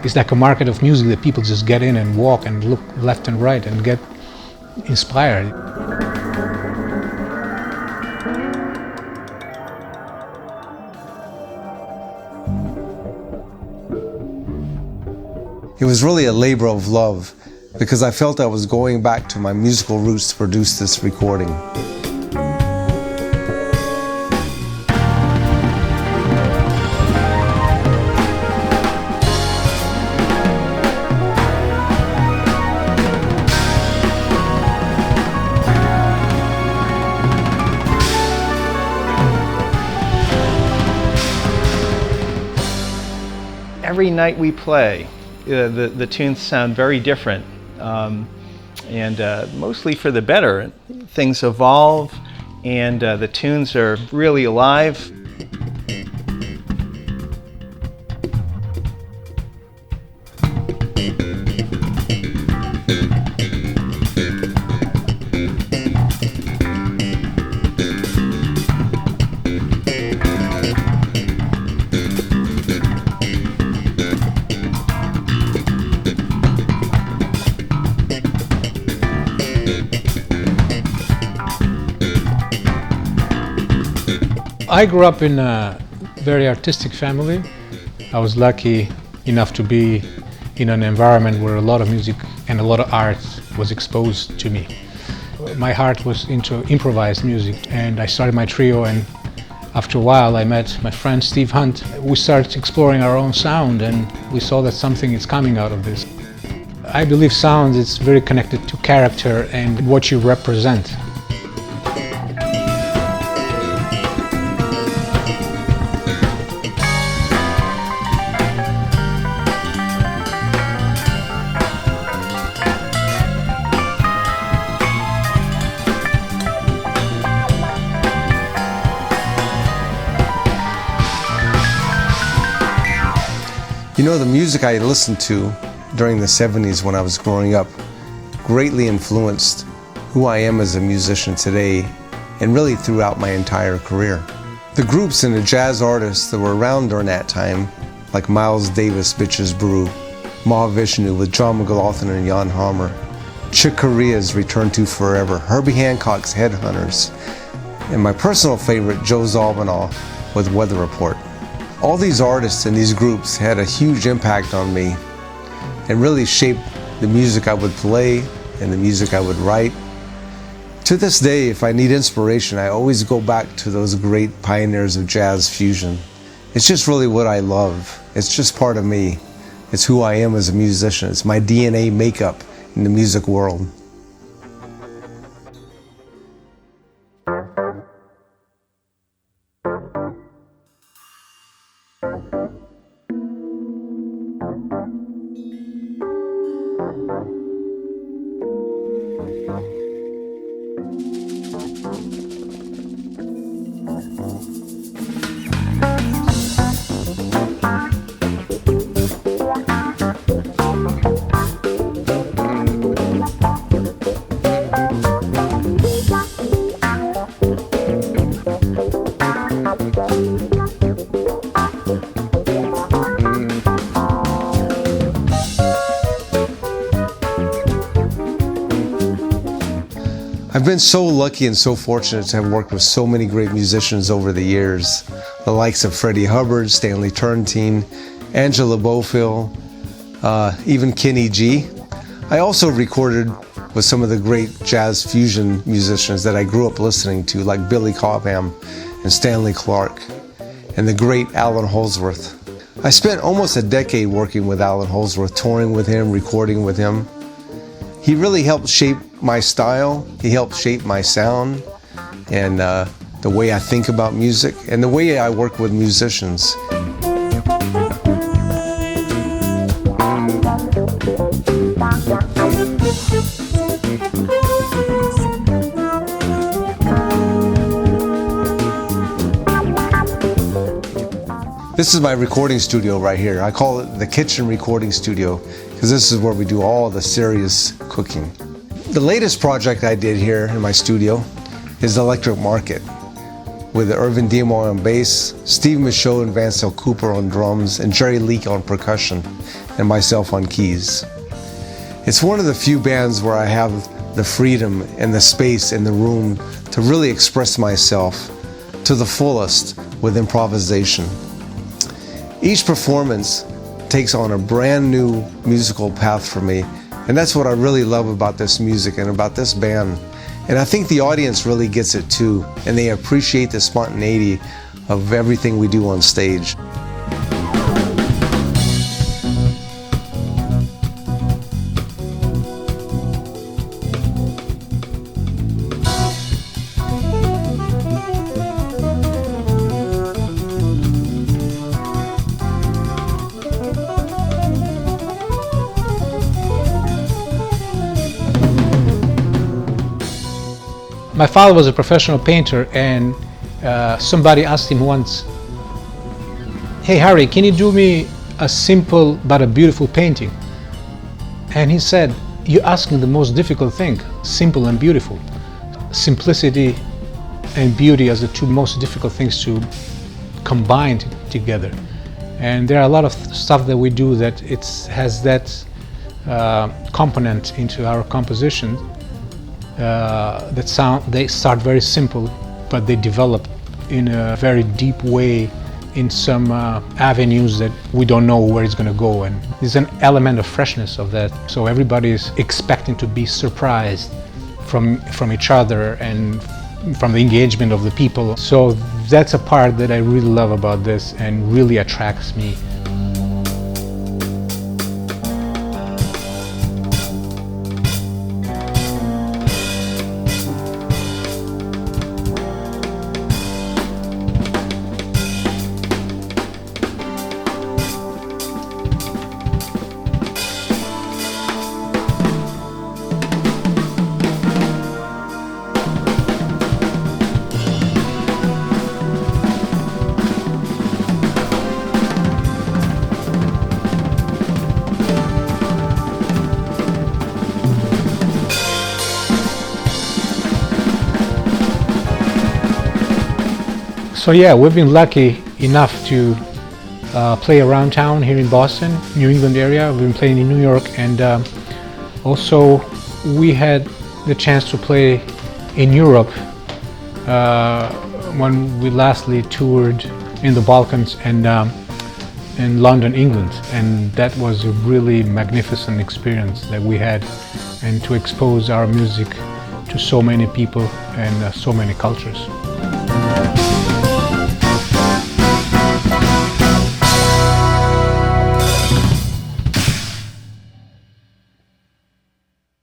It's like a market of music that people just get in and walk and look left and right and get inspired. It was really a labor of love because I felt I was going back to my musical roots to produce this recording. Every night we play, the tunes sound very different, and mostly for the better. Things evolve, and the tunes are really alive. I grew up in a very artistic family. I was lucky enough to be in an environment where a lot of music and a lot of art was exposed to me. My heart was into improvised music, and I started my trio, and after a while I met my friend Steve Hunt. We started exploring our own sound, and we saw that something is coming out of this. I believe sound is very connected to character and what you represent. You know, the music I listened to during the 70s when I was growing up greatly influenced who I am as a musician today and really throughout my entire career. The groups and the jazz artists that were around during that time, like Miles Davis, Bitches Brew, Mahavishnu with John McLaughlin and Jan Hammer, Chick Corea's Return to Forever, Herbie Hancock's Headhunters, and my personal favorite, Joe Zawinul with Weather Report. All these artists and these groups had a huge impact on me and really shaped the music I would play and the music I would write. To this day, if I need inspiration, I always go back to those great pioneers of jazz fusion. It's just really what I love. It's just part of me. It's who I am as a musician. It's my DNA makeup in the music world. I've been so lucky and so fortunate to have worked with so many great musicians over the years. The likes of Freddie Hubbard, Stanley Turrentine, Angela Bofill, even Kenny G. I also recorded with some of the great jazz fusion musicians that I grew up listening to, like Billy Cobham and Stanley Clarke, and the great Allan Holdsworth. I spent almost a decade working with Allan Holdsworth, touring with him, recording with him. He really helped shape my style, he helped shape my sound, and the way I think about music, and the way I work with musicians. This is my recording studio right here. I call it the kitchen recording studio because this is where we do all the serious cooking. The latest project I did here in my studio is Elektrik Market with Ervin Dhimo on bass, Steve Michaud and Vancel Cooper on drums, and Jerry Leake on percussion. and myself on keys. It's one of the few bands where I have the freedom and the space in the room to really express myself to the fullest with improvisation. Each performance takes on a brand new musical path for me, and that's what I really love about this music and about this band. And I think the audience really gets it too, and they appreciate the spontaneity of everything we do on stage. My father was a professional painter, and somebody asked him once, "Hey Harry, can you do me a simple but a beautiful painting?" And he said, "You're asking the most difficult thing, simple and beautiful." Simplicity and beauty are the two most difficult things to combine together. And there are a lot of stuff that we do that has that component into our composition. They start very simple, but they develop in a very deep way in some avenues that we don't know where it's going to go, and there's an element of freshness of that, so everybody is expecting to be surprised from each other and from the engagement of the people. So that's a part that I really love about this and really attracts me. So yeah, we've been lucky enough to play around town here in Boston, New England area. We've been playing in New York, and also we had the chance to play in Europe when we lastly toured in the Balkans and in London, England, and that was a really magnificent experience that we had, and to expose our music to so many people and so many cultures.